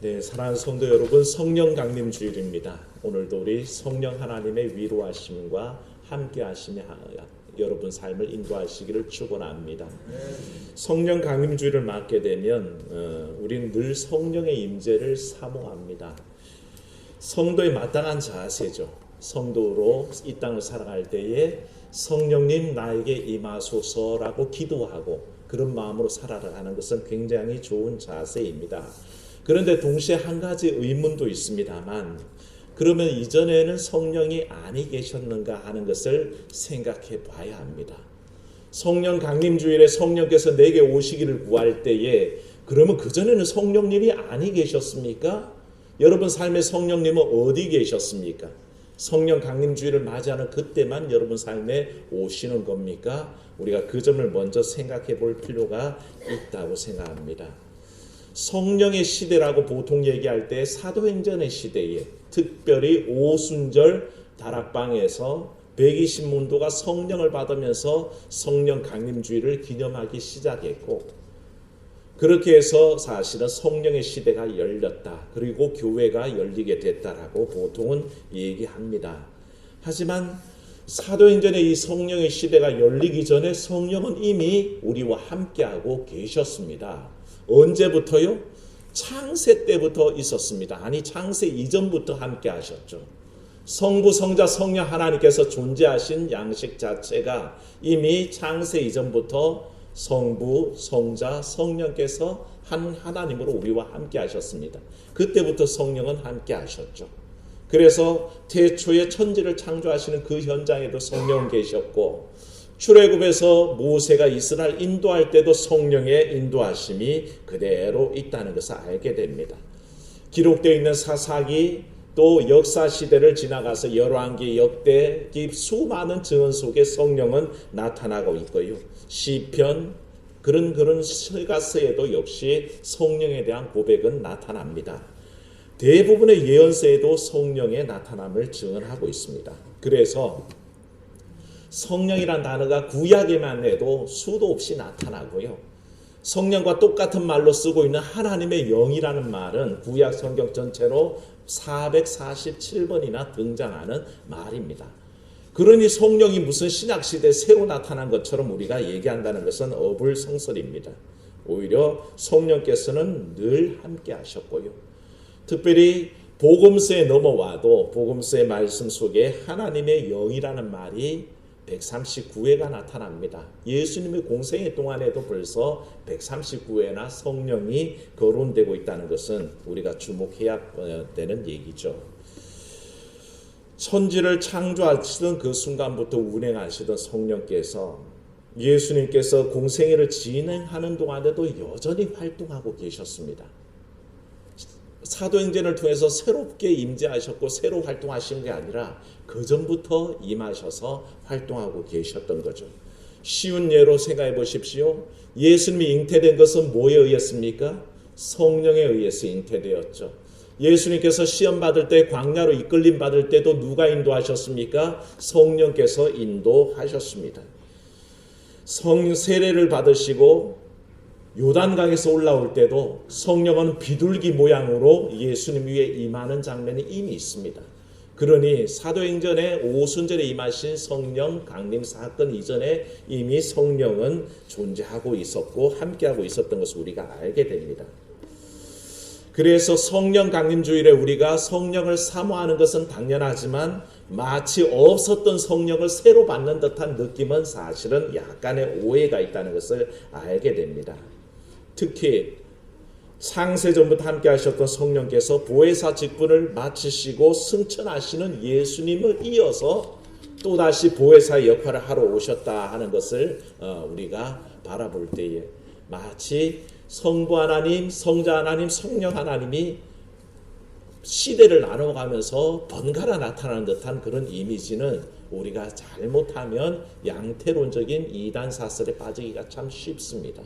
네, 사랑하는 성도 여러분, 성령 강림 주일입니다. 오늘도 우리 성령 하나님의 위로하심과 함께하심이 여러분 삶을 인도하시기를 축원합니다. 성령 강림 주일을 맞게 되면 우리는 늘 성령의 임재를 사모합니다. 성도의 마땅한 자세죠. 성도로 이 땅을 살아갈 때에 성령님 나에게 임하소서라고 기도하고 그런 마음으로 살아가는 것은 굉장히 좋은 자세입니다. 그런데 동시에 한 가지 의문도 있습니다만, 그러면 이전에는 성령이 아니 계셨는가 하는 것을 생각해 봐야 합니다. 성령 강림주일에 성령께서 내게 오시기를 구할 때에 그러면 그전에는 성령님이 아니 계셨습니까? 여러분 삶의 성령님은 어디 계셨습니까? 성령 강림주일을 맞이하는 그때만 여러분 삶에 오시는 겁니까? 우리가 그 점을 먼저 생각해 볼 필요가 있다고 생각합니다. 성령의 시대라고 보통 얘기할 때 사도행전의 시대에 특별히 오순절 다락방에서 120문도가 성령을 받으면서 성령 강림주일을 기념하기 시작했고, 그렇게 해서 사실은 성령의 시대가 열렸다. 그리고 교회가 열리게 됐다라고 보통은 얘기합니다. 하지만 사도행전의 이 성령의 시대가 열리기 전에 성령은 이미 우리와 함께하고 계셨습니다. 언제부터요? 창세 때부터 있었습니다. 아니, 창세 이전부터 함께 하셨죠. 성부, 성자, 성령 하나님께서 존재하신 양식 자체가 이미 창세 이전부터 성부, 성자, 성령께서 한 하나님으로 우리와 함께 하셨습니다. 그때부터 성령은 함께 하셨죠. 그래서 태초에 천지를 창조하시는 그 현장에도 성령은 계셨고, 출애굽에서 모세가 이스라엘 인도할 때도 성령의 인도하심이 그대로 있다는 것을 알게 됩니다. 기록되어 있는 사사기 또 역사 시대를 지나가서 열왕기, 역대기 수많은 증언 속에 성령은 나타나고 있고요. 시편 그런 서가서에도 역시 성령에 대한 고백은 나타납니다. 대부분의 예언서에도 성령의 나타남을 증언하고 있습니다. 그래서 성령이란 단어가 구약에만 해도 수도 없이 나타나고요. 성령과 똑같은 말로 쓰고 있는 하나님의 영이라는 말은 구약 성경 전체로 447번이나 등장하는 말입니다. 그러니 성령이 무슨 신약시대에 새로 나타난 것처럼 우리가 얘기한다는 것은 어불성설입니다. 오히려 성령께서는 늘 함께 하셨고요. 특별히 복음서에 넘어와도 복음서의 말씀 속에 하나님의 영이라는 말이 139회가 나타납니다. 예수님의 공생애 동안에도 벌써 139회나 성령이 거론되고 있다는 것은 우리가 주목해야 되는 얘기죠. 천지를 창조하시던 그 순간부터 운행하시던 성령께서 예수님께서 공생애를 진행하는 동안에도 여전히 활동하고 계셨습니다. 사도행전을 통해서 새롭게 임재하셨고 새로 활동하신 게 아니라 그 전부터 임하셔서 활동하고 계셨던 거죠. 쉬운 예로 생각해 보십시오. 예수님이 잉태된 것은 뭐에 의했습니까? 성령에 의해서 잉태되었죠. 예수님께서 시험 받을 때 광야로 이끌림 받을 때도 누가 인도하셨습니까? 성령께서 인도하셨습니다. 세례를 받으시고 요단강에서 올라올 때도 성령은 비둘기 모양으로 예수님 위에 임하는 장면이 이미 있습니다. 그러니 사도행전에 오순절에 임하신 성령 강림 사건 이전에 이미 성령은 존재하고 있었고 함께하고 있었던 것을 우리가 알게 됩니다. 그래서 성령 강림주일에 우리가 성령을 사모하는 것은 당연하지만 마치 없었던 성령을 새로 받는 듯한 느낌은 사실은 약간의 오해가 있다는 것을 알게 됩니다. 특히 창세전부터 함께 하셨던 성령께서 보혜사 직분을 마치시고 승천하시는 예수님을 이어서 또다시 보혜사의 역할을 하러 오셨다 하는 것을 우리가 바라볼 때에 마치 성부 하나님, 성자 하나님, 성령 하나님이 시대를 나눠가면서 번갈아 나타나는 듯한 그런 이미지는 우리가 잘못하면 양태론적인 이단 사설에 빠지기가 참 쉽습니다.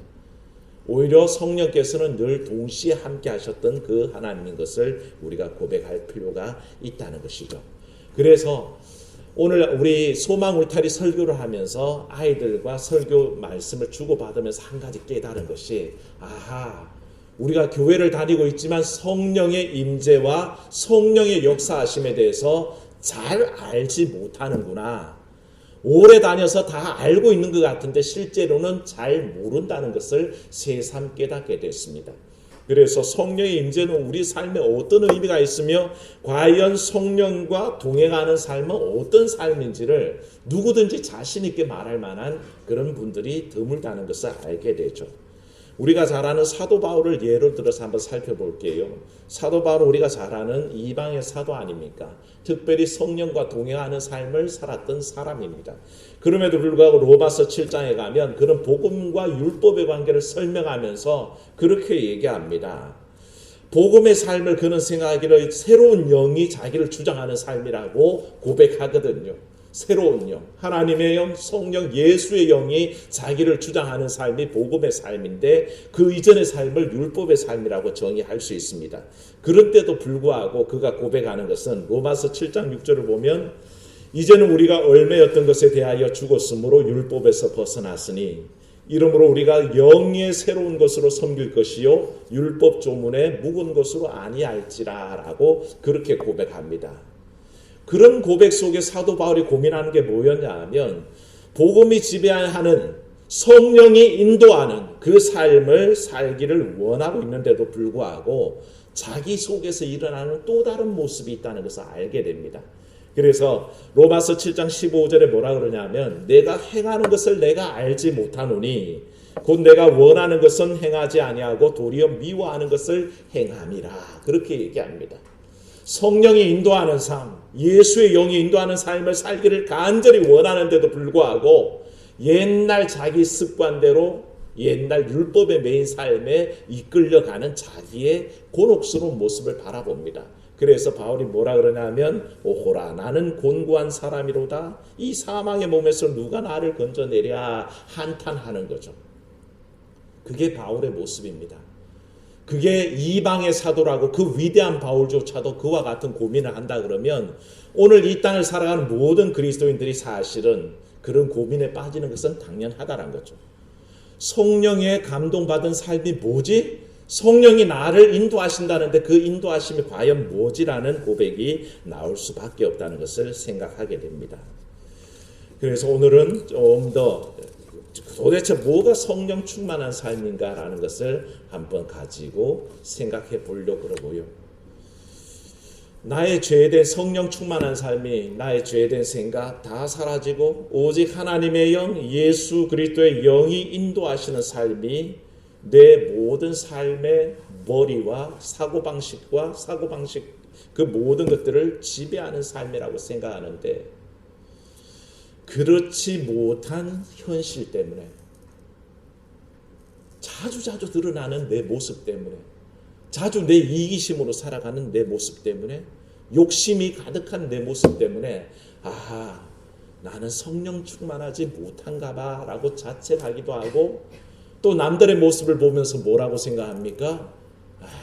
오히려 성령께서는 늘 동시에 함께 하셨던 그 하나님인 것을 우리가 고백할 필요가 있다는 것이죠. 그래서 오늘 우리 소망 울타리 설교를 하면서 아이들과 설교 말씀을 주고받으면서 한 가지 깨달은 것이, 우리가 교회를 다니고 있지만 성령의 임재와 성령의 역사하심에 대해서 잘 알지 못하는구나. 오래 다녀서 다 알고 있는 것 같은데 실제로는 잘 모른다는 것을 새삼 깨닫게 됐습니다. 그래서 성령의 임재는 우리 삶에 어떤 의미가 있으며 과연 성령과 동행하는 삶은 어떤 삶인지를 누구든지 자신 있게 말할 만한 그런 분들이 드물다는 것을 알게 되죠. 우리가 잘 아는 사도 바울을 예를 들어서 한번 살펴볼게요. 사도 바울은 우리가 잘 아는 이방의 사도 아닙니까? 특별히 성령과 동행하는 삶을 살았던 사람입니다. 그럼에도 불구하고 로마서 7장에 가면 그런 복음과 율법의 관계를 설명하면서 그렇게 얘기합니다. 복음의 삶을 그는 생각하기를 새로운 영이 자기를 주장하는 삶이라고 고백하거든요. 새로운 영, 하나님의 영, 성령, 예수의 영이 자기를 주장하는 삶이 복음의 삶인데 그 이전의 삶을 율법의 삶이라고 정의할 수 있습니다. 그런데도 불구하고 그가 고백하는 것은 로마서 7장 6절을 보면 이제는 우리가 얽매였던 것에 대하여 죽었으므로 율법에서 벗어났으니 이러므로 우리가 영의 새로운 것으로 섬길 것이요 율법 조문에 묵은 것으로 아니할지라 라고 그렇게 고백합니다. 그런 고백 속에 사도 바울이 고민하는 게 뭐였냐 하면 복음이 지배하는 성령이 인도하는 그 삶을 살기를 원하고 있는데도 불구하고 자기 속에서 일어나는 또 다른 모습이 있다는 것을 알게 됩니다. 그래서 로마서 7장 15절에 뭐라 그러냐면 내가 행하는 것을 내가 알지 못하노니 곧 내가 원하는 것은 행하지 아니하고 도리어 미워하는 것을 행함이라 그렇게 얘기합니다. 성령이 인도하는 삶, 예수의 영이 인도하는 삶을 살기를 간절히 원하는데도 불구하고 옛날 자기 습관대로 옛날 율법의 매인 삶에 이끌려가는 자기의 곤혹스러운 모습을 바라봅니다. 그래서 바울이 뭐라 그러냐면 오호라 나는 곤고한 사람이로다 이 사망의 몸에서 누가 나를 건져내랴 한탄하는 거죠. 그게 바울의 모습입니다. 그게 이방의 사도라고 그 위대한 바울조차도 그와 같은 고민을 한다 그러면 오늘 이 땅을 살아가는 모든 그리스도인들이 사실은 그런 고민에 빠지는 것은 당연하다는 거죠. 성령의 감동받은 삶이 뭐지? 성령이 나를 인도하신다는데 그 인도하심이 과연 뭐지라는 고백이 나올 수밖에 없다는 것을 생각하게 됩니다. 그래서 오늘은 좀 더 도대체 뭐가 성령 충만한 삶인가라는 것을 한번 가지고 생각해 보려고 그러고요. 나의 죄된 성령 충만한 삶이 나의 죄된 생각 다 사라지고 오직 하나님의 영 예수 그리스도의 영이 인도하시는 삶이 내 모든 삶의 머리와 사고방식 그 모든 것들을 지배하는 삶이라고 생각하는데 그렇지 못한 현실 때문에 자주 드러나는 내 모습 때문에 자주 내 이기심으로 살아가는 내 모습 때문에 욕심이 가득한 내 모습 때문에 아하 나는 성령 충만하지 못한가 봐 라고 자책하기도 하고 또 남들의 모습을 보면서 뭐라고 생각합니까?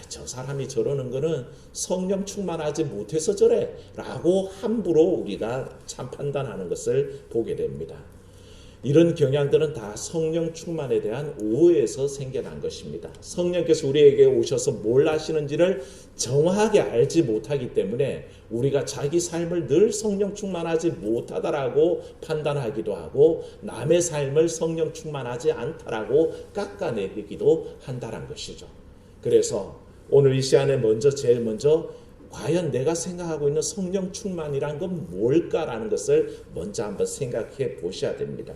저 사람이 저러는 거는 성령 충만하지 못해서 저래 라고 함부로 우리가 참 판단하는 것을 보게 됩니다. 이런 경향들은 다 성령 충만에 대한 오해에서 생겨난 것입니다. 성령께서 우리에게 오셔서 뭘 하시는지를 정확하게 알지 못하기 때문에 우리가 자기 삶을 늘 성령 충만하지 못하다라고 판단하기도 하고 남의 삶을 성령 충만하지 않다라고 깎아내리기도 한다는 것이죠. 그래서 오늘 이 시간에 제일 먼저 과연 내가 생각하고 있는 성령 충만이란 건 뭘까라는 것을 먼저 한번 생각해 보셔야 됩니다.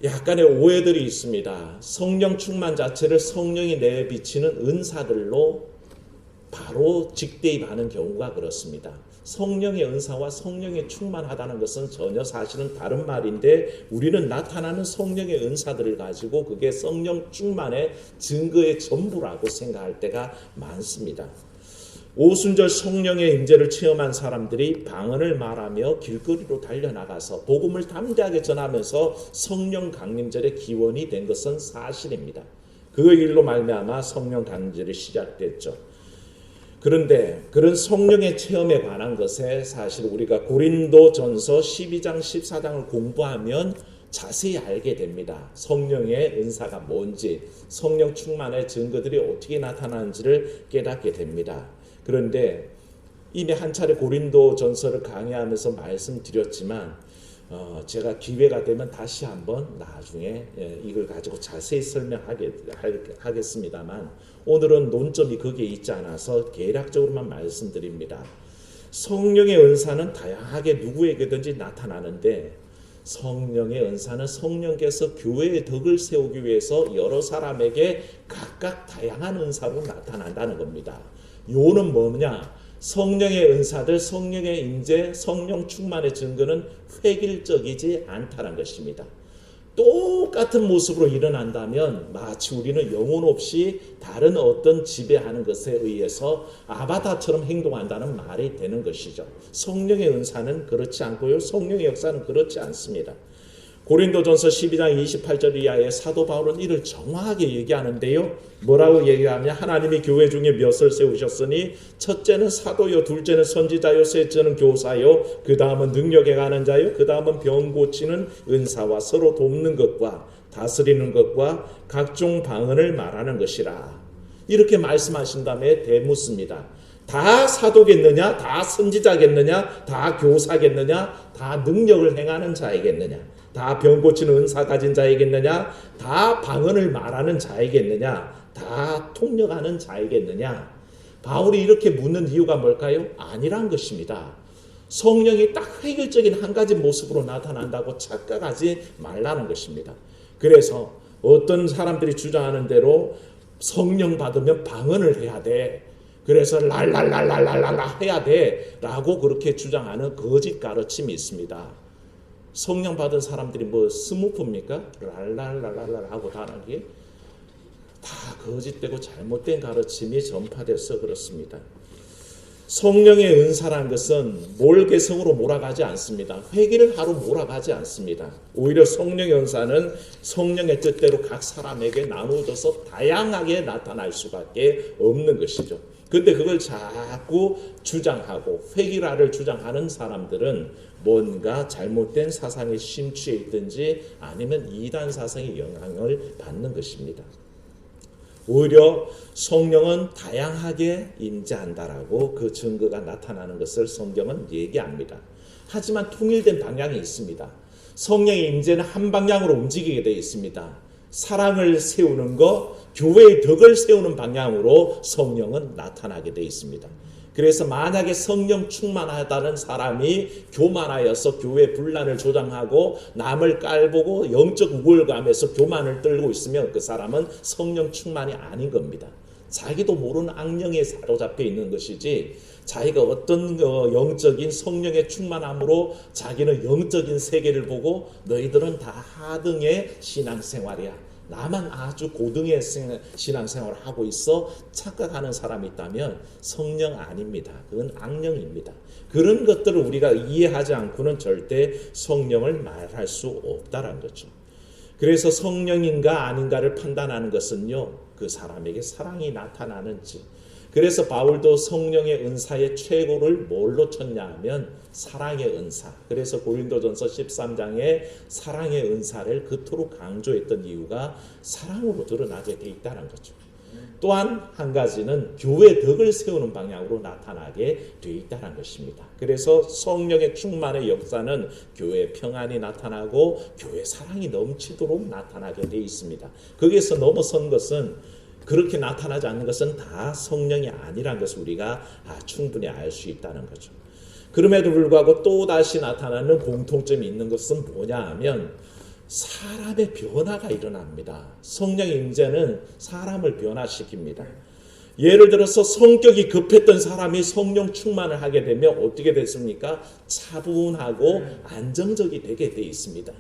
약간의 오해들이 있습니다. 성령 충만 자체를 성령이 내비치는 은사들로 바로 직대입하는 경우가 그렇습니다. 성령의 은사와 성령의 충만하다는 것은 전혀 사실은 다른 말인데 우리는 나타나는 성령의 은사들을 가지고 그게 성령 충만의 증거의 전부라고 생각할 때가 많습니다. 오순절 성령의 임재를 체험한 사람들이 방언을 말하며 길거리로 달려나가서 복음을 담대하게 전하면서 성령 강림절의 기원이 된 것은 사실입니다. 그 일로 말미암아 성령 강림절이 시작됐죠. 그런데 그런 성령의 체험에 관한 것에 사실 우리가 고린도전서 12장 14장을 공부하면 자세히 알게 됩니다. 성령의 은사가 뭔지, 성령 충만의 증거들이 어떻게 나타나는지를 깨닫게 됩니다. 그런데 이미 한 차례 고린도 전서를 강의하면서 말씀드렸지만 제가 기회가 되면 다시 한번 나중에 이걸 가지고 자세히 설명하겠습니다만 오늘은 논점이 거기에 있지 않아서 개략적으로만 말씀드립니다. 성령의 은사는 다양하게 누구에게든지 나타나는데 성령의 은사는 성령께서 교회의 덕을 세우기 위해서 여러 사람에게 각각 다양한 은사로 나타난다는 겁니다. 요는 뭐냐? 성령의 은사들, 성령의 임재, 성령 충만의 증거는 획일적이지 않다는 것입니다. 똑같은 모습으로 일어난다면 마치 우리는 영혼 없이 다른 어떤 지배하는 것에 의해서 아바타처럼 행동한다는 말이 되는 것이죠. 성령의 은사는 그렇지 않고요. 성령의 역사는 그렇지 않습니다. 고린도전서 12장 28절 이하에 사도 바울은 이를 정확하게 얘기하는데요. 뭐라고 얘기하냐? 하나님이 교회 중에 몇을 세우셨으니 첫째는 사도요, 둘째는 선지자요, 셋째는 교사요, 그 다음은 능력에 관한 자요, 그 다음은 병 고치는 은사와 서로 돕는 것과 다스리는 것과 각종 방언을 말하는 것이라. 이렇게 말씀하신 다음에 대묻습니다. 다 사도겠느냐? 다 선지자겠느냐? 다 교사겠느냐? 다 능력을 행하는 자이겠느냐? 다 병 고치는 은사 가진 자이겠느냐? 다 방언을 말하는 자이겠느냐? 다 통역하는 자이겠느냐? 바울이 이렇게 묻는 이유가 뭘까요? 아니란 것입니다. 성령이 딱 획일적인 한 가지 모습으로 나타난다고 착각하지 말라는 것입니다. 그래서 어떤 사람들이 주장하는 대로 성령 받으면 방언을 해야 돼. 그래서 랄랄랄랄랄랄라 해야 돼 라고 그렇게 주장하는 거짓 가르침이 있습니다. 성령 받은 사람들이 뭐 스무프입니까? 랄랄랄랄라 하고 다는 게 다 거짓되고 잘못된 가르침이 전파돼서 그렇습니다. 성령의 은사라는 것은 몰개성으로 몰아가지 않습니다. 회개를 하러 몰아가지 않습니다. 오히려 성령의 은사는 성령의 뜻대로 각 사람에게 나누어져서 다양하게 나타날 수밖에 없는 것이죠. 근데 그걸 자꾸 주장하고 회귀라를 주장하는 사람들은 뭔가 잘못된 사상에 심취해 있든지 아니면 이단 사상의 영향을 받는 것입니다. 오히려 성령은 다양하게 임재한다라고 그 증거가 나타나는 것을 성경은 얘기합니다. 하지만 통일된 방향이 있습니다. 성령의 임재는 한 방향으로 움직이게 되어 있습니다. 사랑을 세우는 것, 교회의 덕을 세우는 방향으로 성령은 나타나게 되어 있습니다. 그래서 만약에 성령 충만하다는 사람이 교만하여서 교회 분란을 조장하고 남을 깔보고 영적 우월감에서 교만을 떨고 있으면 그 사람은 성령 충만이 아닌 겁니다. 자기도 모르는 악령에 사로잡혀 있는 것이지 자기가 어떤 영적인 성령의 충만함으로 자기는 영적인 세계를 보고 너희들은 다 하등의 신앙생활이야. 나만 아주 고등의 신앙생활을 하고 있어 착각하는 사람이 있다면 성령 아닙니다. 그건 악령입니다. 그런 것들을 우리가 이해하지 않고는 절대 성령을 말할 수 없다는 거죠. 그래서 성령인가 아닌가를 판단하는 것은요, 그 사람에게 사랑이 나타나는지. 그래서 바울도 성령의 은사의 최고를 뭘로 쳤냐 하면 사랑의 은사. 그래서 고린도전서 13장에 사랑의 은사를 그토록 강조했던 이유가 사랑으로 드러나게 돼 있다는 거죠. 또한 한 가지는 교회 덕을 세우는 방향으로 나타나게 돼 있다는 것입니다. 그래서 성령의 충만의 역사는 교회 평안이 나타나고 교회 사랑이 넘치도록 나타나게 돼 있습니다. 거기에서 넘어선 것은 그렇게 나타나지 않는 것은 다 성령이 아니라는 것을 우리가 충분히 알 수 있다는 거죠. 그럼에도 불구하고 또다시 나타나는 공통점이 있는 것은 뭐냐 하면 사람의 변화가 일어납니다. 성령의 임재는 사람을 변화시킵니다. 예를 들어서 성격이 급했던 사람이 성령 충만을 하게 되면 어떻게 됐습니까? 차분하고 안정적이 되게 돼 있습니다.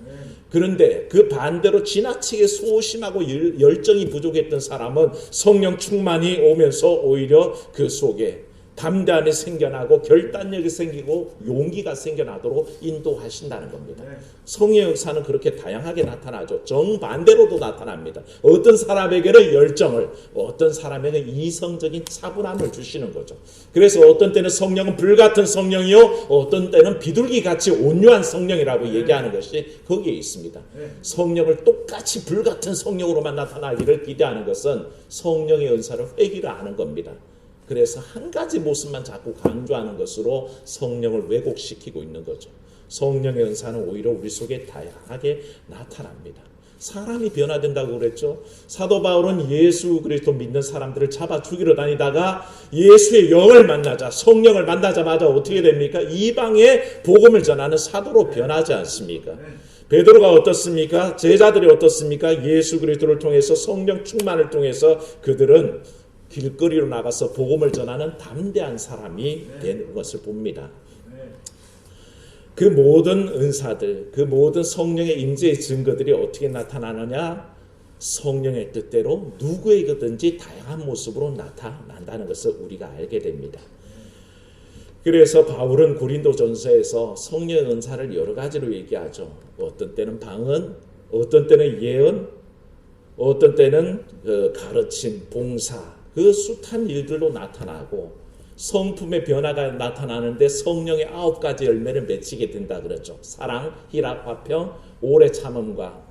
그런데 그 반대로 지나치게 소심하고 열정이 부족했던 사람은 성령 충만이 오면서 오히려 그 속에 담대함이 생겨나고 결단력이 생기고 용기가 생겨나도록 인도하신다는 겁니다. 성령의 역사는 그렇게 다양하게 나타나죠. 정반대로도 나타납니다. 어떤 사람에게는 열정을, 어떤 사람에게는 이성적인 차분함을 주시는 거죠. 그래서 어떤 때는 성령은 불같은 성령이요, 어떤 때는 비둘기같이 온유한 성령이라고 얘기하는 것이 거기에 있습니다. 성령을 똑같이 불같은 성령으로만 나타나기를 기대하는 것은 성령의 은사를 회귀를 하는 겁니다. 그래서 한 가지 모습만 자꾸 강조하는 것으로 성령을 왜곡시키고 있는 거죠. 성령의 은사는 오히려 우리 속에 다양하게 나타납니다. 사람이 변화된다고 그랬죠. 사도 바울은 예수 그리스도 믿는 사람들을 잡아 죽이러 다니다가 예수의 영을 만나자, 성령을 만나자마자 어떻게 됩니까? 이방의 복음을 전하는 사도로 변하지 않습니까? 베드로가 어떻습니까? 제자들이 어떻습니까? 예수 그리스도를 통해서 성령 충만을 통해서 그들은 길거리로 나가서 복음을 전하는 담대한 사람이 되는 것을 봅니다. 그 모든 은사들, 그 모든 성령의 임재의 증거들이 어떻게 나타나느냐? 성령의 뜻대로 누구에게든지 다양한 모습으로 나타난다는 것을 우리가 알게 됩니다. 그래서 바울은 고린도전서에서 성령의 은사를 여러 가지로 얘기하죠. 어떤 때는 방언, 어떤 때는 예언, 어떤 때는 가르침, 봉사, 그 숱한 일들로 나타나고 성품의 변화가 나타나는데 성령의 9가지 열매를 맺히게 된다 그랬죠. 사랑, 희락, 화평, 오래 참음과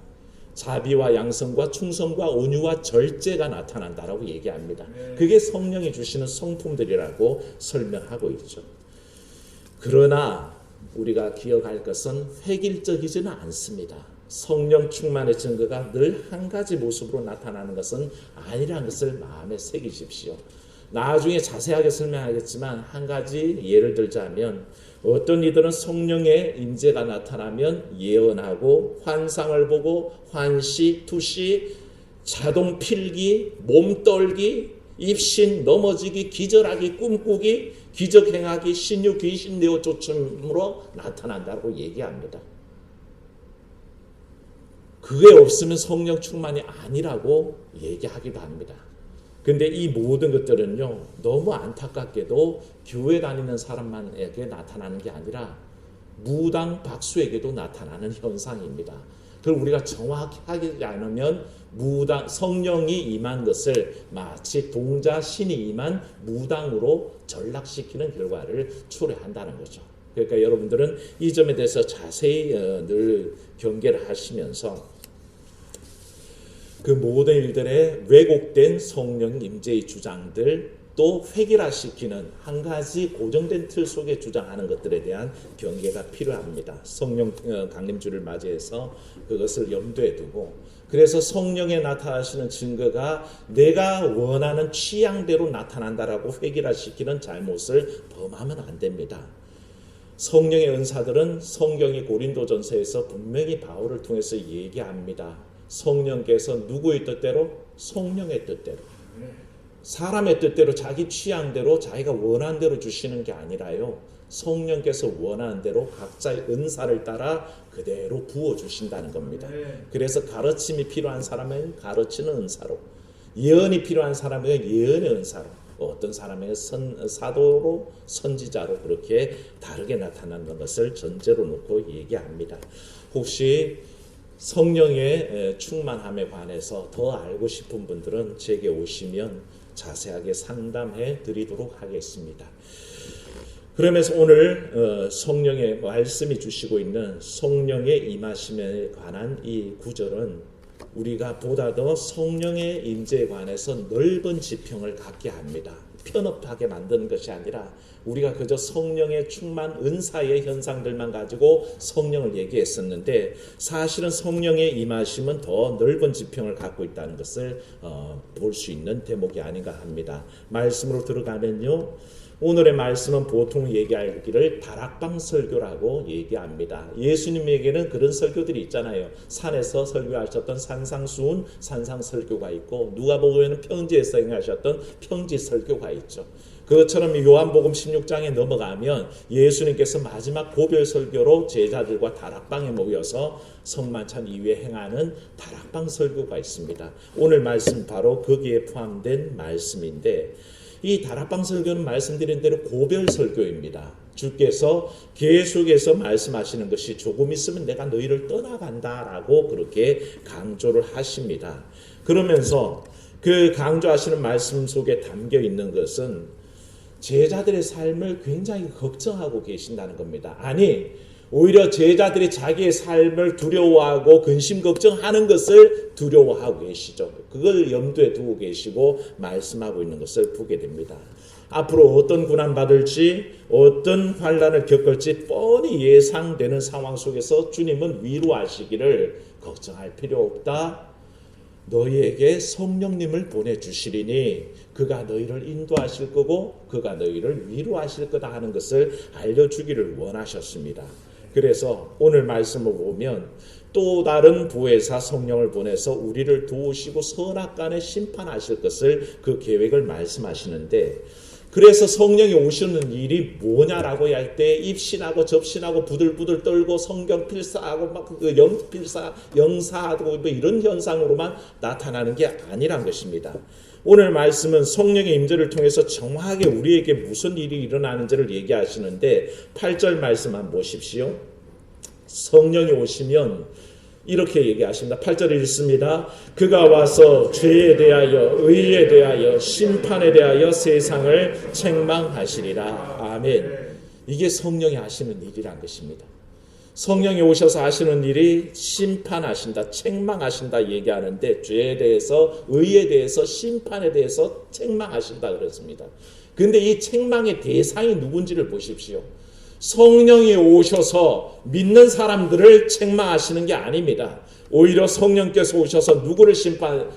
자비와 양성과 충성과 온유와 절제가 나타난다라고 얘기합니다. 그게 성령이 주시는 성품들이라고 설명하고 있죠. 그러나 우리가 기억할 것은 획일적이지는 않습니다. 성령 충만의 증거가 늘 한 가지 모습으로 나타나는 것은 아니라는 것을 마음에 새기십시오. 나중에 자세하게 설명하겠지만 한 가지 예를 들자면 어떤 이들은 성령의 임재가 나타나면 예언하고 환상을 보고 환시, 투시, 자동 필기, 몸 떨기, 입신, 넘어지기, 기절하기, 꿈꾸기, 기적 행하기, 신유, 귀신 내어 쫓음으로 나타난다고 얘기합니다. 그게 없으면 성령 충만이 아니라고 얘기하기도 합니다. 근데 이 모든 것들은요, 너무 안타깝게도 교회 다니는 사람만에게 나타나는 게 아니라 무당 박수에게도 나타나는 현상입니다. 그걸 우리가 정확히 하지 않으면 무당, 성령이 임한 것을 마치 동자 신이 임한 무당으로 전락시키는 결과를 초래한다는 거죠. 그러니까 여러분들은 이 점에 대해서 자세히 늘 경계를 하시면서 그 모든 일들의 왜곡된 성령 임재의 주장들, 또 획일화시키는 한 가지 고정된 틀 속에 주장하는 것들에 대한 경계가 필요합니다. 성령 강림주를 맞이해서 그것을 염두에 두고, 그래서 성령에 나타나시는 증거가 내가 원하는 취향대로 나타난다라고 획일화시키는 잘못을 범하면 안 됩니다. 성령의 은사들은 성경이 고린도전서에서 분명히 바울을 통해서 얘기합니다. 성령께서 누구의 뜻대로? 성령의 뜻대로. 사람의 뜻대로 자기 취향대로 자기가 원하는 대로 주시는 게 아니라요. 성령께서 원하는 대로 각자의 은사를 따라 그대로 부어주신다는 겁니다. 그래서 가르침이 필요한 사람은 가르치는 은사로, 예언이 필요한 사람은 예언의 은사로, 어떤 사람에게 사도로, 선지자로 그렇게 다르게 나타나는 것을 전제로 놓고 얘기합니다. 혹시 성령의 충만함에 관해서 더 알고 싶은 분들은 제게 오시면 자세하게 상담해 드리도록 하겠습니다. 그러면서 오늘 성령의 말씀이 주시고 있는 성령의 임하심에 관한 이 구절은 우리가 보다 더 성령의 임재에 관해서 넓은 지평을 갖게 합니다. 편협하게 만드는 것이 아니라 우리가 그저 성령의 충만 은사의 현상들만 가지고 성령을 얘기했었는데 사실은 성령의 임하심은 더 넓은 지평을 갖고 있다는 것을 볼 수 있는 대목이 아닌가 합니다. 말씀으로 들어가면요, 오늘의 말씀은 보통 얘기하기를 다락방 설교라고 얘기합니다. 예수님에게는 그런 설교들이 있잖아요. 산에서 설교하셨던 산상수훈 산상설교가 있고, 누가복음에는 평지에서 행하셨던 평지 설교가 있죠. 그것처럼 요한복음 16장에 넘어가면 예수님께서 마지막 고별 설교로 제자들과 다락방에 모여서 성만찬 이후에 행하는 다락방 설교가 있습니다. 오늘 말씀 바로 거기에 포함된 말씀인데, 이 다락방 설교는 말씀드린 대로 고별 설교입니다. 주께서 계속해서 말씀하시는 것이 조금 있으면 내가 너희를 떠나간다라고 그렇게 강조를 하십니다. 그러면서 그 강조하시는 말씀 속에 담겨 있는 것은 제자들의 삶을 굉장히 걱정하고 계신다는 겁니다. 아니, 오히려 제자들이 자기의 삶을 두려워하고 근심 걱정하는 것을 두려워하고 계시죠. 그걸 염두에 두고 계시고 말씀하고 있는 것을 보게 됩니다. 앞으로 어떤 고난 받을지 어떤 환난을 겪을지 뻔히 예상되는 상황 속에서 주님은 위로하시기를 걱정할 필요 없다. 너희에게 성령님을 보내주시리니 그가 너희를 인도하실 거고 그가 너희를 위로하실 거다 하는 것을 알려주기를 원하셨습니다. 그래서 오늘 말씀을 보면 또 다른 보혜사 성령을 보내서 우리를 도우시고 선악간에 심판하실 것을 그 계획을 말씀하시는데, 그래서 성령이 오시는 일이 뭐냐라고 할 때 입신하고 접신하고 부들부들 떨고 성경 필사하고 막 영필사 영사하고 뭐 이런 현상으로만 나타나는 게 아니란 것입니다. 오늘 말씀은 성령의 임재를 통해서 정확하게 우리에게 무슨 일이 일어나는지를 얘기하시는데 8절 말씀 한번 보십시오. 성령이 오시면 이렇게 얘기하십니다. 8절에 있습니다. 그가 와서 죄에 대하여 의에 대하여 심판에 대하여 세상을 책망하시리라. 아멘. 이게 성령이 하시는 일이란 것입니다. 성령이 오셔서 하시는 일이 심판하신다, 책망하신다 얘기하는데 죄에 대해서 의에 대해서 심판에 대해서 책망하신다 그랬습니다. 그런데 이 책망의 대상이 누군지를 보십시오. 성령이 오셔서 믿는 사람들을 책망하시는 게 아닙니다. 오히려 성령께서 오셔서 누구를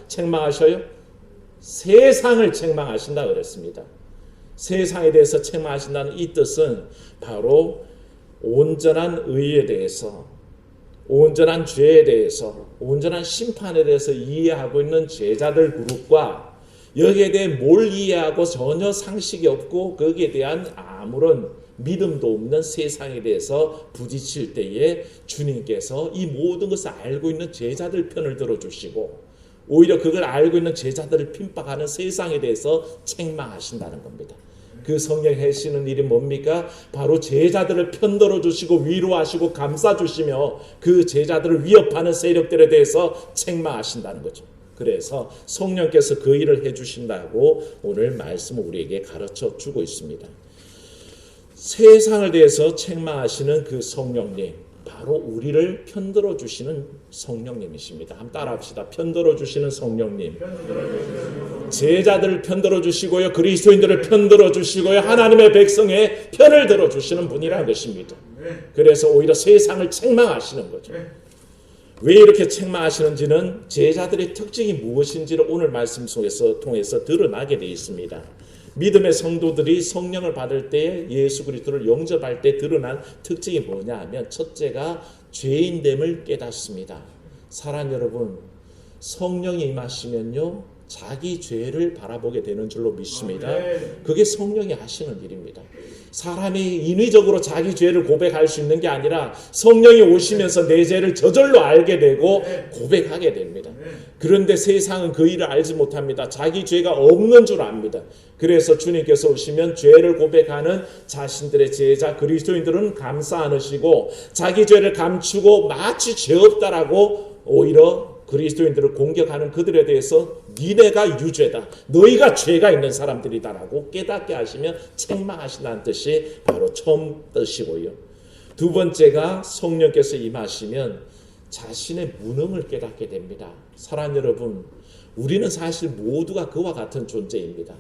책망하셔요? 세상을 책망하신다 그랬습니다. 세상에 대해서 책망하신다는 이 뜻은 바로 온전한 의에 대해서, 온전한 죄에 대해서, 온전한 심판에 대해서 이해하고 있는 제자들 그룹과 여기에 대해 뭘 이해하고 전혀 상식이 없고 거기에 대한 아무런 믿음도 없는 세상에 대해서 부딪힐 때에 주님께서 이 모든 것을 알고 있는 제자들 편을 들어주시고 오히려 그걸 알고 있는 제자들을 핍박하는 세상에 대해서 책망하신다는 겁니다. 그 성령이 하시는 일이 뭡니까? 바로 제자들을 편들어 주시고 위로하시고 감싸주시며 그 제자들을 위협하는 세력들에 대해서 책망하신다는 거죠. 그래서 성령께서 그 일을 해주신다고 오늘 말씀을 우리에게 가르쳐 주고 있습니다. 세상을 대해서 책망하시는 그 성령님, 바로 우리를 편들어 주시는 성령님이십니다. 한번 따라합시다. 편들어 주시는 성령님. 제자들을 편들어 주시고요, 그리스도인들을 편들어 주시고요, 하나님의 백성의 편을 들어 주시는 분이라는 것입니다. 그래서 오히려 세상을 책망하시는 거죠. 왜 이렇게 책망하시는지는 제자들의 특징이 무엇인지를 오늘 말씀 속에서 통해서 드러나게 되어 있습니다. 믿음의 성도들이 성령을 받을 때 예수 그리스도를 영접할 때 드러난 특징이 뭐냐 하면 첫째가 죄인됨을 깨닫습니다. 사랑 여러분, 성령이 임하시면요 자기 죄를 바라보게 되는 줄로 믿습니다. 그게 성령이 하시는 일입니다. 사람이 인위적으로 자기 죄를 고백할 수 있는 게 아니라 성령이 오시면서 내 죄를 저절로 알게 되고 고백하게 됩니다. 그런데 세상은 그 일을 알지 못합니다. 자기 죄가 없는 줄 압니다. 그래서 주님께서 오시면 죄를 고백하는 자신들의 제자 그리스도인들은 감싸 안으시고 자기 죄를 감추고 마치 죄 없다라고 오히려 그리스도인들을 공격하는 그들에 대해서 니네가 유죄다, 너희가 죄가 있는 사람들이다라고 깨닫게 하시면 책망하신다는 뜻이 바로 처음 뜻이고요. 두 번째가 성령께서 임하시면 자신의 무능을 깨닫게 됩니다. 사랑 여러분, 우리는 사실 모두가 그와 같은 존재입니다.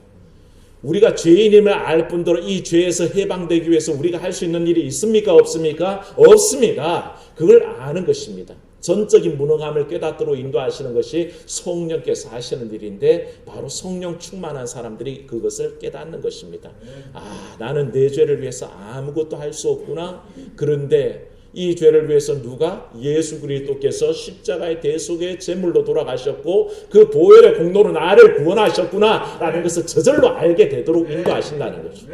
우리가 죄인임을 알 뿐더러 이 죄에서 해방되기 위해서 우리가 할 수 있는 일이 있습니까? 없습니까? 없습니다. 그걸 아는 것입니다. 전적인 무능함을 깨닫도록 인도하시는 것이 성령께서 하시는 일인데 바로 성령 충만한 사람들이 그것을 깨닫는 것입니다. 아, 나는 내 죄를 위해서 아무것도 할 수 없구나. 그런데 이 죄를 위해서 누가? 예수 그리스도께서 십자가의 대속의 제물로 돌아가셨고 그 보혈의 공로로 나를 구원하셨구나 라는 것을 저절로 알게 되도록 인도하신다는 거죠.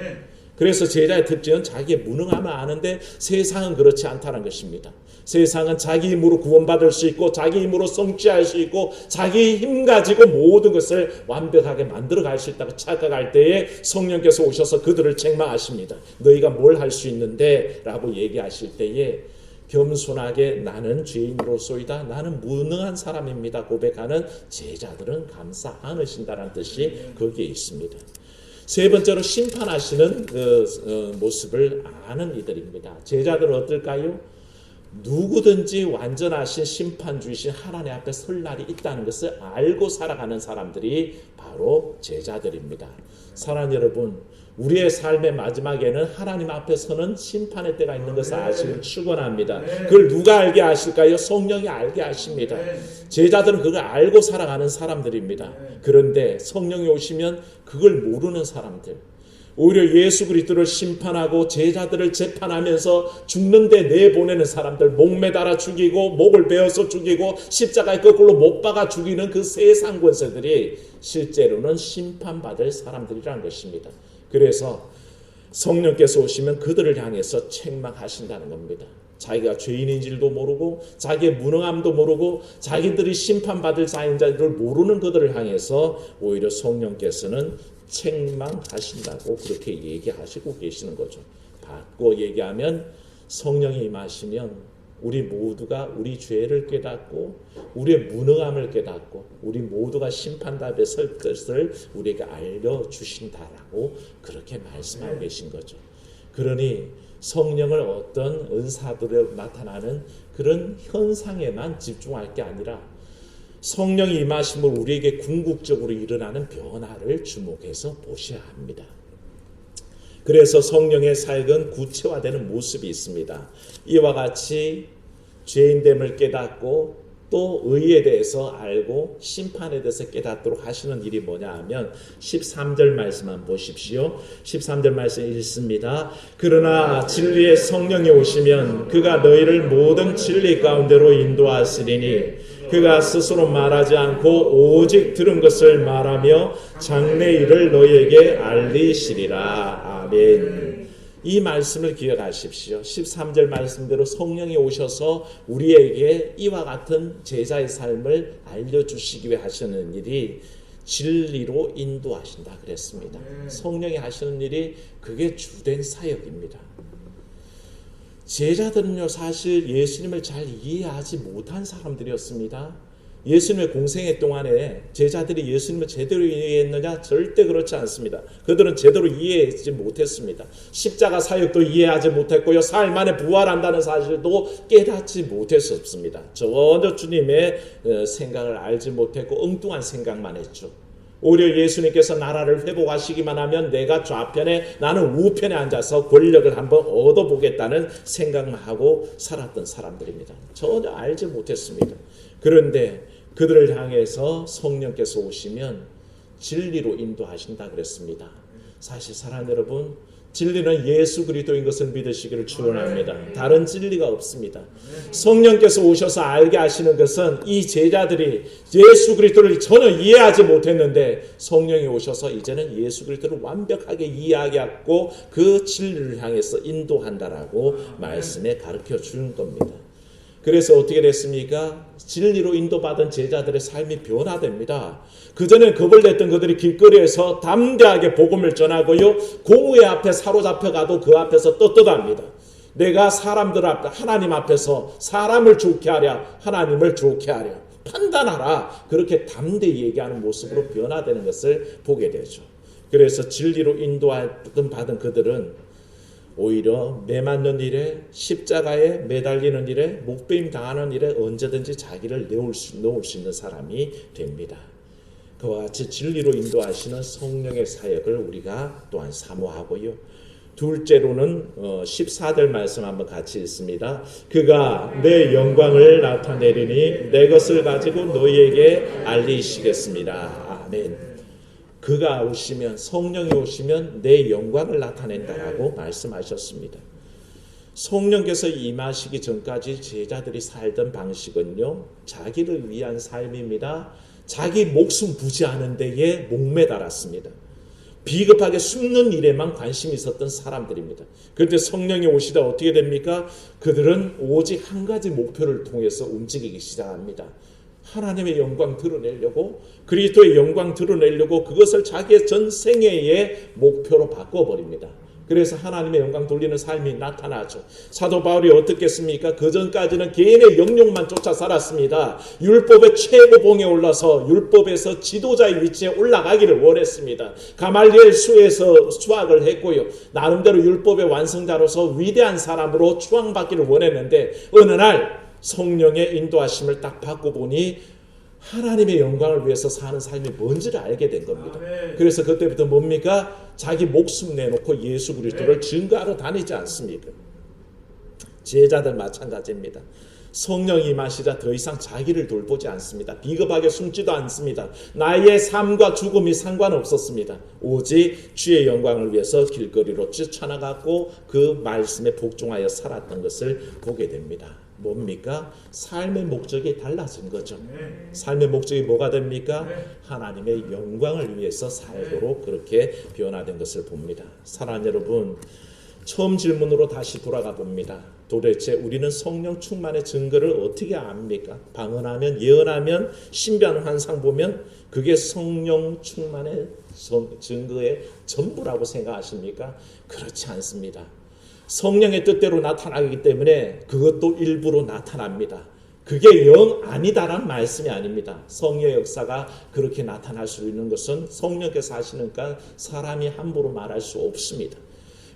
그래서 제자의 특징은 자기의 무능함을 아는데 세상은 그렇지 않다는 것입니다. 세상은 자기 힘으로 구원받을 수 있고 자기 힘으로 성취할 수 있고 자기 힘 가지고 모든 것을 완벽하게 만들어 갈 수 있다고 착각할 때에 성령께서 오셔서 그들을 책망하십니다. 너희가 뭘 할 수 있는데? 라고 얘기하실 때에 겸손하게 나는 죄인으로소이다. 나는 무능한 사람입니다. 고백하는 제자들은 감싸 안으신다는 뜻이 거기에 있습니다. 세 번째로 심판하시는 모습을 아는 이들입니다. 제자들은 어떨까요? 누구든지 완전하신 심판주이신 하나님 앞에 설 날이 있다는 것을 알고 살아가는 사람들이 바로 제자들입니다. 사랑하는 여러분, 우리의 삶의 마지막에는 하나님 앞에 서는 심판의 때가 있는 것을 아시길 축원합니다. 그걸 누가 알게 하실까요? 성령이 알게 하십니다. 제자들은 그걸 알고 살아가는 사람들입니다. 그런데 성령이 오시면 그걸 모르는 사람들, 오히려 예수 그리스도를 심판하고 제자들을 재판하면서 죽는데 내보내는 사람들, 목 매달아 죽이고 목을 베어서 죽이고 십자가에 거꾸로 못 박아 죽이는 그 세상 권세들이 실제로는 심판받을 사람들이라는 것입니다. 그래서 성령께서 오시면 그들을 향해서 책망하신다는 겁니다. 자기가 죄인인 줄도 모르고 자기의 무능함도 모르고 자기들이 심판받을 자인자들을 모르는 그들을 향해서 오히려 성령께서는 책망하신다고 그렇게 얘기하시고 계시는 거죠. 바꿔 얘기하면 성령이 임하시면 우리 모두가 우리 죄를 깨닫고 우리의 무능함을 깨닫고 우리 모두가 심판답에 설 것을 우리에게 알려주신다라고 그렇게 말씀하고 계신 거죠. 그러니 성령을 어떤 은사들에 나타나는 그런 현상에만 집중할 게 아니라 성령이 임하심을 우리에게 궁극적으로 일어나는 변화를 주목해서 보셔야 합니다. 그래서 성령의 사역은 구체화되는 모습이 있습니다. 이와 같이 죄인됨을 깨닫고 또 의에 대해서 알고 심판에 대해서 깨닫도록 하시는 일이 뭐냐 하면 13절 말씀 한번 보십시오. 13절 말씀 읽습니다. 그러나 진리의 성령이 오시면 그가 너희를 모든 진리 가운데로 인도하시리니 그가 스스로 말하지 않고 오직 들은 것을 말하며 장래 일을 너희에게 알리시리라. 아멘. 이 말씀을 기억하십시오. 13절 말씀대로 성령이 오셔서 우리에게 이와 같은 제자의 삶을 알려주시기 위해 하시는 일이 진리로 인도하신다 그랬습니다. 성령이 하시는 일이 그게 주된 사역입니다. 제자들은요, 사실 예수님을 잘 이해하지 못한 사람들이었습니다. 예수님의 공생애 동안에 제자들이 예수님을 제대로 이해했느냐? 절대 그렇지 않습니다. 그들은 제대로 이해하지 못했습니다. 십자가 사역도 이해하지 못했고요. 사흘 만에 부활한다는 사실도 깨닫지 못했었습니다. 전혀 주님의 생각을 알지 못했고 엉뚱한 생각만 했죠. 오히려 예수님께서 나라를 회복하시기만 하면 내가 좌편에 나는 우편에 앉아서 권력을 한번 얻어보겠다는 생각만 하고 살았던 사람들입니다. 전혀 알지 못했습니다. 그런데 그들을 향해서 성령께서 오시면 진리로 인도하신다 그랬습니다. 사실 사랑하는 여러분, 진리는 예수 그리스도인 것을 믿으시기를 축원합니다. 다른 진리가 없습니다. 성령께서 오셔서 알게 하시는 것은 이 제자들이 예수 그리스도를 전혀 이해하지 못했는데 성령이 오셔서 이제는 예수 그리스도를 완벽하게 이해하게 하고 그 진리를 향해서 인도한다라고 말씀에 가르쳐 주는 겁니다. 그래서 어떻게 됐습니까? 진리로 인도받은 제자들의 삶이 변화됩니다. 그전에 겁을 냈던 그들이 길거리에서 담대하게 복음을 전하고요. 공의 앞에 사로잡혀가도 그 앞에서 떳떳합니다. 내가 사람들 앞에 하나님 앞에서 사람을 좋게 하랴 하나님을 좋게 하랴 판단하라. 그렇게 담대히 얘기하는 모습으로 변화되는 것을 보게 되죠. 그래서 진리로 인도받은 그들은 오히려 매맞는 일에 십자가에 매달리는 일에 목베임 당하는 일에 언제든지 자기를 놓을 수 있는 사람이 됩니다. 그와 같이 진리로 인도하시는 성령의 사역을 우리가 또한 사모하고요. 둘째로는 14절 말씀 한번 같이 읽습니다. 그가 내 영광을 나타내리니 내 것을 가지고 너희에게 알리시겠습니다. 아멘. 그가 오시면 성령이 오시면 내 영광을 나타낸다라고 말씀하셨습니다. 성령께서 임하시기 전까지 제자들이 살던 방식은요, 자기를 위한 삶입니다. 자기 목숨 부지하는 데에 목매달았습니다. 비겁하게 숨는 일에만 관심이 있었던 사람들입니다. 그런데 성령이 오시다 어떻게 됩니까? 그들은 오직 한 가지 목표를 통해서 움직이기 시작합니다. 하나님의 영광 드러내려고, 그리스도의 영광 드러내려고 그것을 자기의 전 생애의 목표로 바꿔버립니다. 그래서 하나님의 영광 돌리는 삶이 나타나죠. 사도 바울이 어떻겠습니까? 그전까지는 개인의 영역만 쫓아 살았습니다. 율법의 최고봉에 올라서 율법에서 지도자의 위치에 올라가기를 원했습니다. 가말리엘 수에서 수학을 했고요. 나름대로 율법의 완성자로서 위대한 사람으로 추앙받기를 원했는데 어느 날 성령의 인도하심을 딱 받고 보니 하나님의 영광을 위해서 사는 삶이 뭔지를 알게 된 겁니다. 그래서 그때부터 뭡니까? 자기 목숨 내놓고 예수 그리스도를 증거하러 다니지 않습니까? 제자들 마찬가지입니다. 성령이 임하시자 더 이상 자기를 돌보지 않습니다. 비겁하게 숨지도 않습니다. 나의 삶과 죽음이 상관없었습니다. 오직 주의 영광을 위해서 길거리로 쫓아나갔고 그 말씀에 복종하여 살았던 것을 보게 됩니다. 뭡니까? 삶의 목적이 달라진 거죠. 삶의 목적이 뭐가 됩니까? 하나님의 영광을 위해서 살도록 그렇게 변화된 것을 봅니다. 사랑하는 여러분, 처음 질문으로 다시 돌아가 봅니다. 도대체 우리는 성령 충만의 증거를 어떻게 압니까? 방언하면, 예언하면, 신비한 환상 보면 그게 성령 충만의 증거의 전부라고 생각하십니까? 그렇지 않습니다. 성령의 뜻대로 나타나기 때문에 그것도 일부러 나타납니다. 그게 영 아니다라는 말씀이 아닙니다. 성령의 역사가 그렇게 나타날 수 있는 것은 성령께서 하시니까 사람이 함부로 말할 수 없습니다.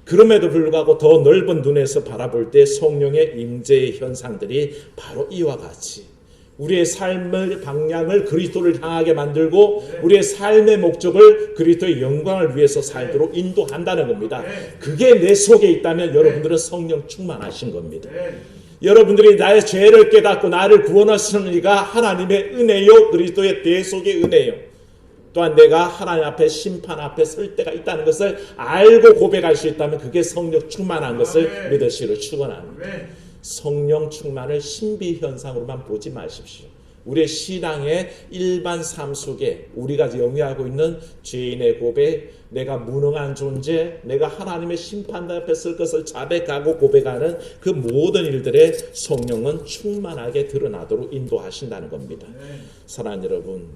그럼에도 불구하고 더 넓은 눈에서 바라볼 때 성령의 임재의 현상들이 바로 이와 같이 우리의 삶의 방향을 그리스도를 향하게 만들고 우리의 삶의 목적을 그리스도의 영광을 위해서 살도록 인도한다는 겁니다. 그게 내 속에 있다면 여러분들은 성령 충만하신 겁니다. 여러분들이 나의 죄를 깨닫고 나를 구원하시는 이가 하나님의 은혜요, 그리스도의 대속의 은혜요. 또한 내가 하나님 앞에 심판 앞에 설 때가 있다는 것을 알고 고백할 수 있다면 그게 성령 충만한 것을 믿으시기를 축원합니다. 성령 충만을 신비 현상으로만 보지 마십시오. 우리의 신앙의 일반 삶 속에 우리가 영위하고 있는 죄인의 고백, 내가 무능한 존재, 내가 하나님의 심판대 앞에 설 것을 자백하고 고백하는 그 모든 일들에 성령은 충만하게 드러나도록 인도하신다는 겁니다. 사랑하는 여러분,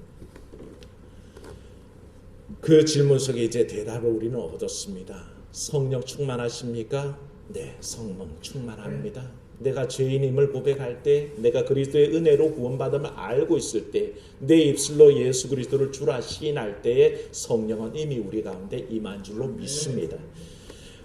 그 질문 속에 이제 대답을 우리는 얻었습니다. 성령 충만하십니까? 네, 성령 충만합니다. 내가 죄인임을 고백할 때, 내가 그리스도의 은혜로 구원받음을 알고 있을 때, 내 입술로 예수 그리스도를 주라 시인할 때에 성령은 이미 우리 가운데 임한 줄로 믿습니다.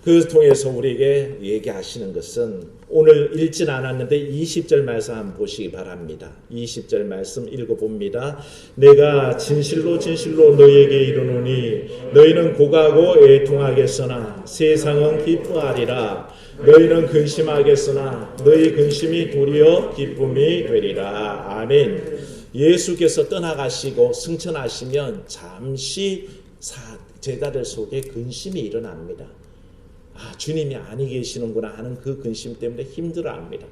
그 통해서 우리에게 얘기하시는 것은 오늘 읽진 않았는데 20절 말씀 한번 보시기 바랍니다. 20절 말씀 읽어봅니다. 내가 진실로 진실로 너희에게 이르노니 너희는 고가고 애통하겠으나 세상은 기뻐하리라. 너희는 근심하겠으나 너희 근심이 도리어 기쁨이 되리라. 아멘. 예수께서 떠나가시고 승천하시면 잠시 제자들 속에 근심이 일어납니다. 주님이 아니 계시는구나 하는 그 근심 때문에 힘들어합니다.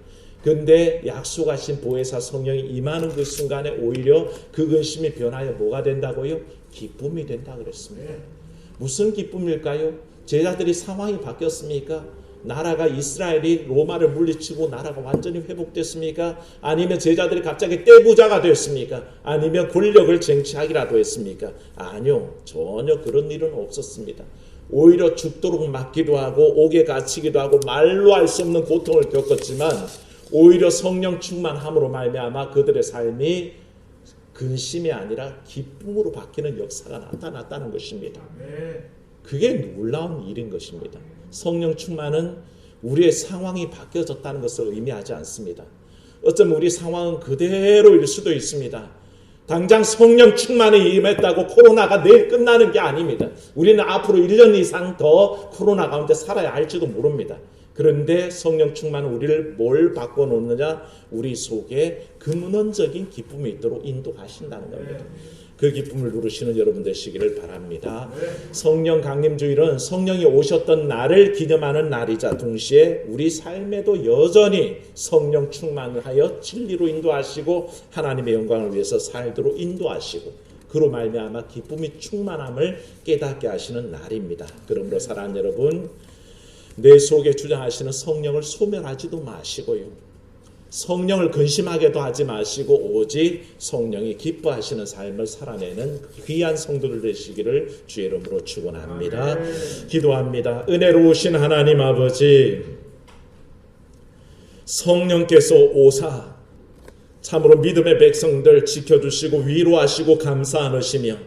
그런데 약속하신 보혜사 성령이 임하는 그 순간에 오히려 그 근심이 변하여 뭐가 된다고요? 기쁨이 된다 그랬습니다. 무슨 기쁨일까요? 제자들이 상황이 바뀌었습니까? 나라가 이스라엘이 로마를 물리치고 나라가 완전히 회복됐습니까? 아니면 제자들이 갑자기 떼부자가 됐습니까? 아니면 권력을 쟁취하기라도 했습니까? 아니요, 전혀 그런 일은 없었습니다. 오히려 죽도록 맞기도 하고 옥에 갇히기도 하고 말로 할 수 없는 고통을 겪었지만 오히려 성령 충만함으로 말미암아 그들의 삶이 근심이 아니라 기쁨으로 바뀌는 역사가 나타났다는 것입니다. 그게 놀라운 일인 것입니다. 성령 충만은 우리의 상황이 바뀌어졌다는 것을 의미하지 않습니다. 어쩌면 우리 상황은 그대로일 수도 있습니다. 당장 성령 충만이 임했다고 코로나가 내일 끝나는 게 아닙니다. 우리는 앞으로 1년 이상 더 코로나 가운데 살아야 할지도 모릅니다. 그런데 성령 충만은 우리를 뭘 바꿔놓느냐? 우리 속에 근원적인 기쁨이 있도록 인도하신다는 겁니다. 그 기쁨을 누리시는 여러분 되시기를 바랍니다. 성령 강림주일은 성령이 오셨던 날을 기념하는 날이자 동시에 우리 삶에도 여전히 성령 충만을 하여 진리로 인도하시고 하나님의 영광을 위해서 살도록 인도하시고 그로 말미암아 기쁨이 충만함을 깨닫게 하시는 날입니다. 그러므로 사랑하는 여러분, 내 속에 주장하시는 성령을 소멸하지도 마시고요, 성령을 근심하게도 하지 마시고 오직 성령이 기뻐하시는 삶을 살아내는 귀한 성도들 되시기를 주의 이름으로 축원합니다. 기도합니다. 은혜로우신 하나님 아버지, 성령께서 오사 참으로 믿음의 백성들 지켜주시고 위로하시고 감사 않으시며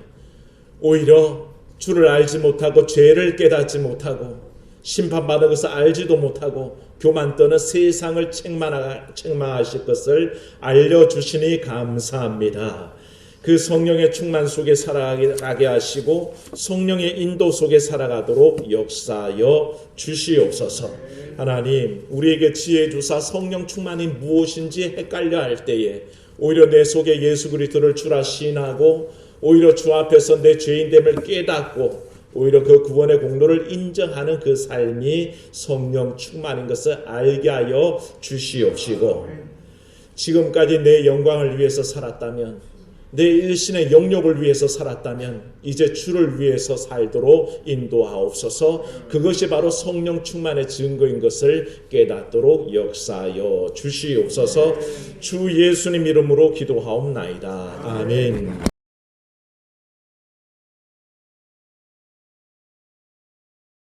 오히려 주를 알지 못하고 죄를 깨닫지 못하고 심판받은 것을 알지도 못하고 교만 떠는 세상을 책망하실 것을 알려주시니 감사합니다. 그 성령의 충만 속에 살아가게 하시고 성령의 인도 속에 살아가도록 역사하여 주시옵소서. 하나님, 우리에게 지혜 주사 성령 충만이 무엇인지 헷갈려 할 때에 오히려 내 속에 예수 그리스도를 주라 시인하고 오히려 주 앞에서 내 죄인됨을 깨닫고 오히려 그 구원의 공로를 인정하는 그 삶이 성령 충만인 것을 알게 하여 주시옵시고, 지금까지 내 영광을 위해서 살았다면, 내 일신의 영욕을 위해서 살았다면 이제 주를 위해서 살도록 인도하옵소서. 그것이 바로 성령 충만의 증거인 것을 깨닫도록 역사하여 주시옵소서. 주 예수님 이름으로 기도하옵나이다. 아멘.